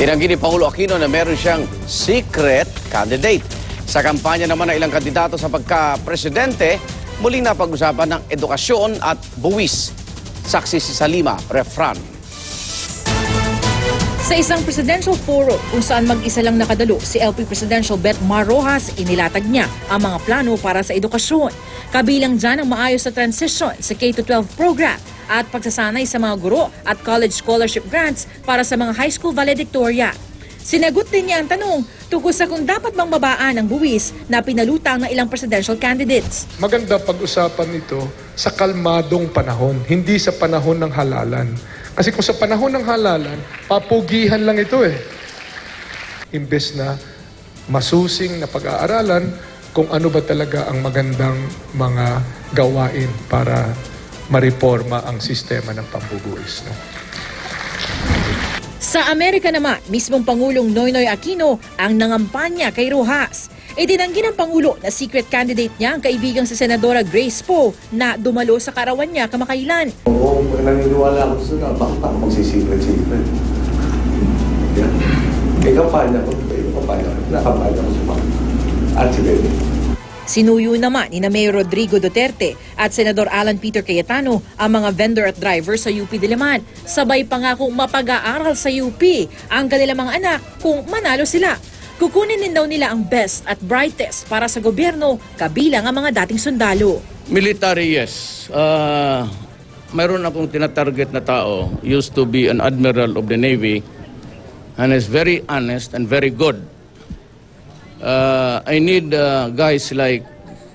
Tinanggi ni Pangulo Aquino na meron siyang secret candidate. Sa kampanya naman ng ilang kandidato sa pagka-presidente, muling napag-usapan ng edukasyon at buwis. Saksi si Salima Refran. Sa isang presidential forum kung saan mag-isa lang nakadalo si LP Presidential Bet Mar Rojas, inilatag niya ang mga plano para sa edukasyon. Kabilang dyan ang maayos na transition sa K-12 program at pagsasanay sa mga guro at college scholarship grants para sa mga high school valedictoria. Sinagot din niya ang tanong tungkol sa kung dapat bang babaan ang buwis na pinalutang ng ilang presidential candidates. Maganda pag-usapan ito sa kalmadong panahon, hindi sa panahon ng halalan. Kasi kung sa panahon ng halalan, papugihan lang ito eh. Imbes na masusing na pag-aaralan kung ano ba talaga ang magandang mga gawain para mareforma ang sistema ng pambubuwis. No? Sa Amerika naman, mismong Pangulong Noynoy Aquino ang nangampanya kay Rojas. Itinanggi ng Pangulo na secret candidate niya ang kaibigang si Senadora Grace Poe na dumalo sa karawan niya kamakailan. Oo, naniniwala ako sa na, bakit ako magsisecret-secret? Yan. Kampanya ko, nakampanya ko sa mga accident. Sinuyo naman ni Mayor Rodrigo Duterte at Senador Alan Peter Cayetano ang mga vendor at driver sa UP Diliman. Sabay pa nga kung mapag-aaral sa UP ang kanilang mga anak kung manalo sila. Kukunin din daw nila ang best at brightest para sa gobyerno, kabilang ang mga dating sundalo. Military, yes. Mayroon akong tinatarget na tao, used to be an admiral of the Navy, and is very honest and very good. I need guys like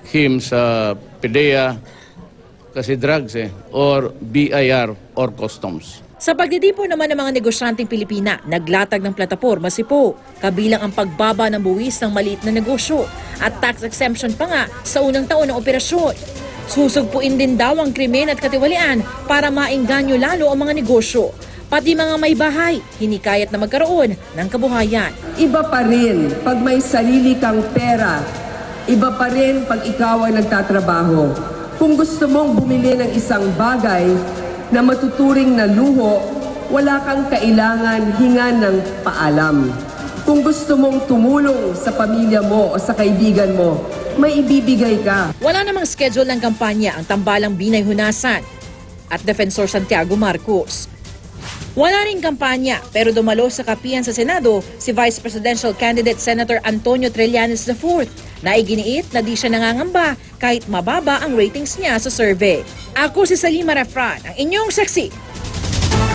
him sa PDEA, kasi drugs or BIR or customs. Sa pagdidipo naman ng mga negosyanteng Pilipina, naglatag ng plataporma si Poe, kabilang ang pagbaba ng buwis ng maliit na negosyo at tax exemption pa nga sa unang taon ng operasyon. Susugpuin din daw ang krimen at katiwalian para maengganyo lalo ang mga negosyo. Pati mga may bahay, hinikayat na magkaroon ng kabuhayan. Iba pa rin pag may sarili kang pera. Iba pa rin pag ikaw ay nagtatrabaho. Kung gusto mong bumili ng isang bagay na matuturing na luho, wala kang kailangan hingan ng paalam. Kung gusto mong tumulong sa pamilya mo o sa kaibigan mo, may ibibigay ka. Wala namang schedule ng kampanya ang tambalang Binay Hunasan at Defensor Santiago Marcos. Wala ring kampanya pero dumalo sa kapihan sa Senado si Vice Presidential Candidate Senator Antonio Trillanes IV na iginiit na di siya nangangamba kahit mababa ang ratings niya sa survey. Ako si Salima Refran, ang inyong saksi